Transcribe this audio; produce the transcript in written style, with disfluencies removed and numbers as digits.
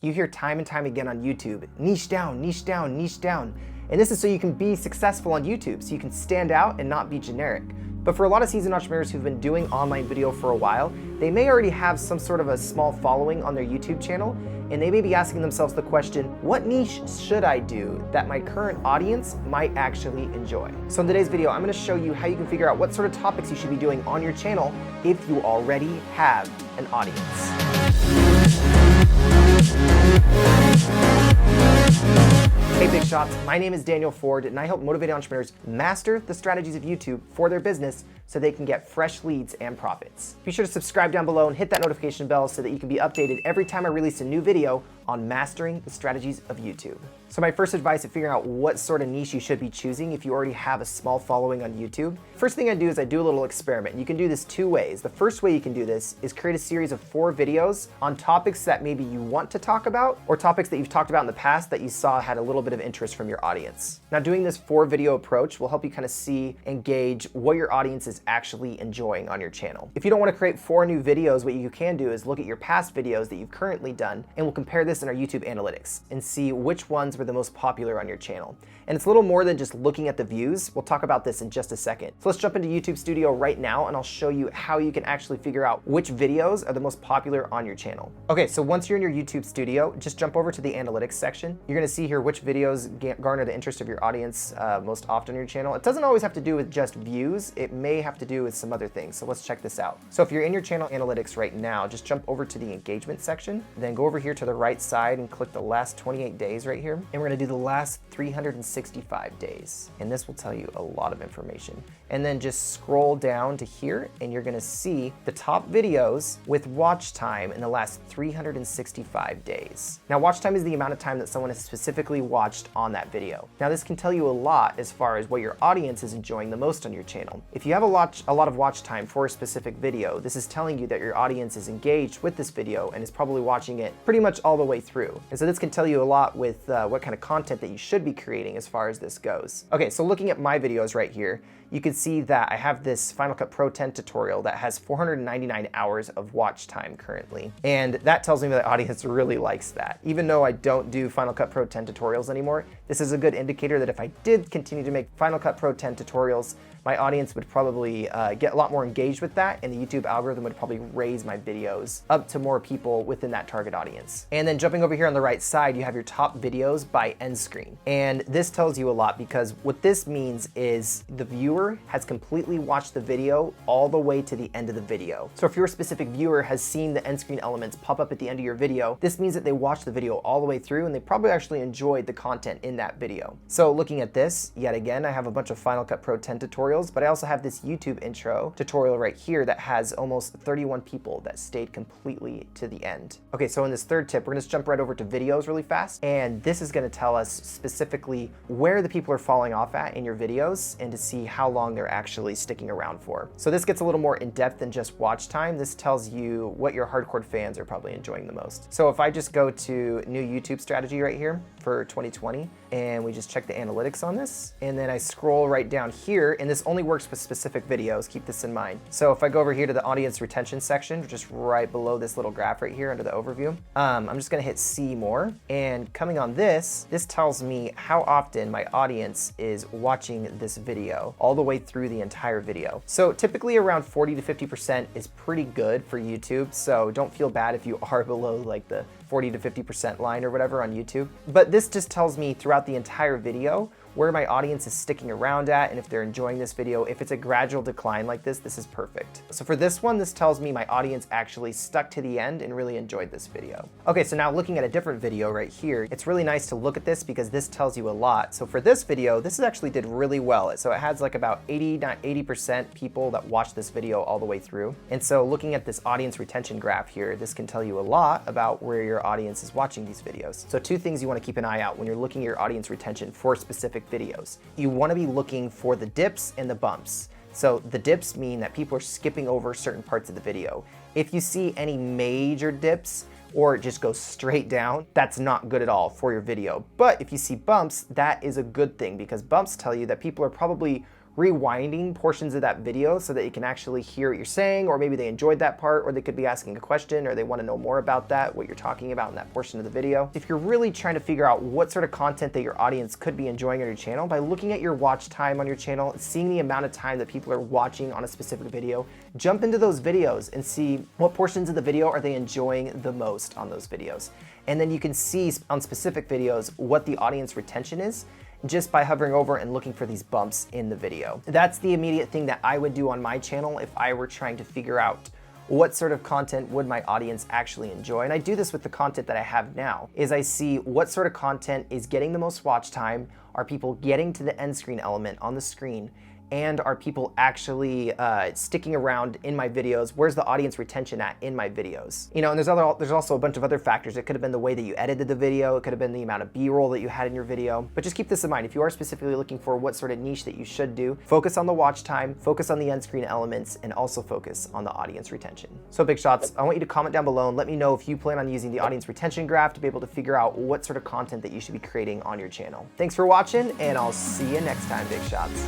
You hear time and time again on YouTube, niche down, niche down, niche down. And this is so you can be successful on YouTube, so you can stand out and not be generic. But for a lot of seasoned entrepreneurs who've been doing online video for a while, they may already have some sort of a small following on their YouTube channel, and they may be asking themselves the question, what niche should I do that my current audience might actually enjoy? So in today's video, I'm gonna show you how you can figure out what sort of topics you should be doing on your channel if you already have an audience. Hey Big Shots, my name is Daniel Ford and I help motivated entrepreneurs master the strategies of YouTube for their business so they can get fresh leads and profits. Be sure to subscribe down below and hit that notification bell so that you can be updated every time I release a new video on mastering the strategies of YouTube. So my first advice at figuring out what sort of niche you should be choosing if you already have a small following on YouTube, first thing I do is I do a little experiment. You can do this two ways. The first way you can do this is create a series of 4 videos on topics that maybe you want to talk about or topics that you've talked about in the past that you saw had a little bit of interest from your audience. Now doing this 4 video approach will help you kind of see and gauge what your audience is actually enjoying on your channel. If you don't want to create 4 new videos, what you can do is look at your past videos that you've currently done and we'll compare this in our YouTube analytics and see which ones were the most popular on your channel. And it's a little more than just looking at the views. We'll talk about this in just a second. So let's jump into YouTube Studio right now and I'll show you how you can actually figure out which videos are the most popular on your channel. Okay, so once you're in your YouTube Studio, just jump over to the analytics section. You're gonna see here which videos garner the interest of your audience most often on your channel. It doesn't always have to do with just views. It may have to do with some other things. So let's check this out. So if you're in your channel analytics right now, just jump over to the engagement section, then go over here to the right side and click the last 28 days right here. And we're gonna do the last 365 days. And this will tell you a lot of information. And then just scroll down to here and you're gonna see the top videos with watch time in the last 365 days. Now watch time is the amount of time that someone has specifically watched on that video. Now this can tell you a lot as far as what your audience is enjoying the most on your channel. If you have a lot of watch time for a specific video, this is telling you that your audience is engaged with this video and is probably watching it pretty much all the way through. And so this can tell you a lot with what kind of content that you should be creating as far as this goes. Okay, so looking at my videos right here, you can see that I have this Final Cut Pro 10 tutorial that has 499 hours of watch time currently. And that tells me that the audience really likes that. Even though I don't do Final Cut Pro 10 tutorials anymore, this is a good indicator that if I did continue to make Final Cut Pro 10 tutorials, my audience would probably get a lot more engaged with that and the YouTube algorithm would probably raise my videos up to more people within that target audience. And then jumping over here on the right side, you have your top videos by end screen. And this tells you a lot because what this means is the viewer has completely watched the video all the way to the end of the video. So if your specific viewer has seen the end screen elements pop up at the end of your video, this means that they watched the video all the way through and they probably actually enjoyed the content in that video. So looking at this, yet again, I have a bunch of Final Cut Pro 10 tutorials, but I also have this YouTube intro tutorial right here that has almost 31 people that stayed completely to the end. Okay, so in this third tip, we're gonna just jump right over to videos really fast. And this is gonna tell us specifically where the people are falling off at in your videos and to see how long they're actually sticking around for. So this gets a little more in depth than just watch time. This tells you what your hardcore fans are probably enjoying the most. So if I just go to new YouTube strategy right here for 2020, and we just check the analytics on this, and then I scroll right down here, and this only works with specific videos, keep this in mind. So if I go over here to the audience retention section, just right below this little graph right here under the overview, I'm just gonna hit see more, and coming on this tells me how often my audience is watching this video all the way through the entire video. So typically around 40 to 50% is pretty good for YouTube, so don't feel bad if you are below like the 40 to 50% line or whatever on YouTube. But this just tells me throughout the entire video where my audience is sticking around at and if they're enjoying this video. If it's a gradual decline like this is perfect. So for this one, this tells me my audience actually stuck to the end and really enjoyed this video. Okay, so now looking at a different video right here, it's really nice to look at this because this tells you a lot. So for this video, this actually did really well. So it has like about 80% people that watched this video all the way through. And so looking at this audience retention graph here, this can tell you a lot about where your audience is watching these videos. So 2 things you want to keep an eye out when you're looking at your audience retention for specific videos. You want to be looking for the dips and the bumps. So the dips mean that people are skipping over certain parts of the video. If you see any major dips or it just goes straight down, that's not good at all for your video. But if you see bumps, that is a good thing because bumps tell you that people are probably rewinding portions of that video so that you can actually hear what you're saying, or maybe they enjoyed that part, or they could be asking a question, or they want to know more about that, what you're talking about in that portion of the video. If you're really trying to figure out what sort of content that your audience could be enjoying on your channel, by looking at your watch time on your channel, seeing the amount of time that people are watching on a specific video, jump into those videos and see what portions of the video are they enjoying the most on those videos. And then you can see on specific videos what the audience retention is, just by hovering over and looking for these bumps in the video. That's the immediate thing that I would do on my channel if I were trying to figure out what sort of content would my audience actually enjoy. And I do this with the content that I have now, is I see what sort of content is getting the most watch time, are people getting to the end screen element on the screen, and are people actually sticking around in my videos? Where's the audience retention at in my videos? You know, and there's also a bunch of other factors. It could have been the way that you edited the video. It could have been the amount of B-roll that you had in your video. But just keep this in mind. If you are specifically looking for what sort of niche that you should do, focus on the watch time, focus on the end screen elements, and also focus on the audience retention. So big shots, I want you to comment down below and let me know if you plan on using the audience retention graph to be able to figure out what sort of content that you should be creating on your channel. Thanks for watching, and I'll see you next time, big shots.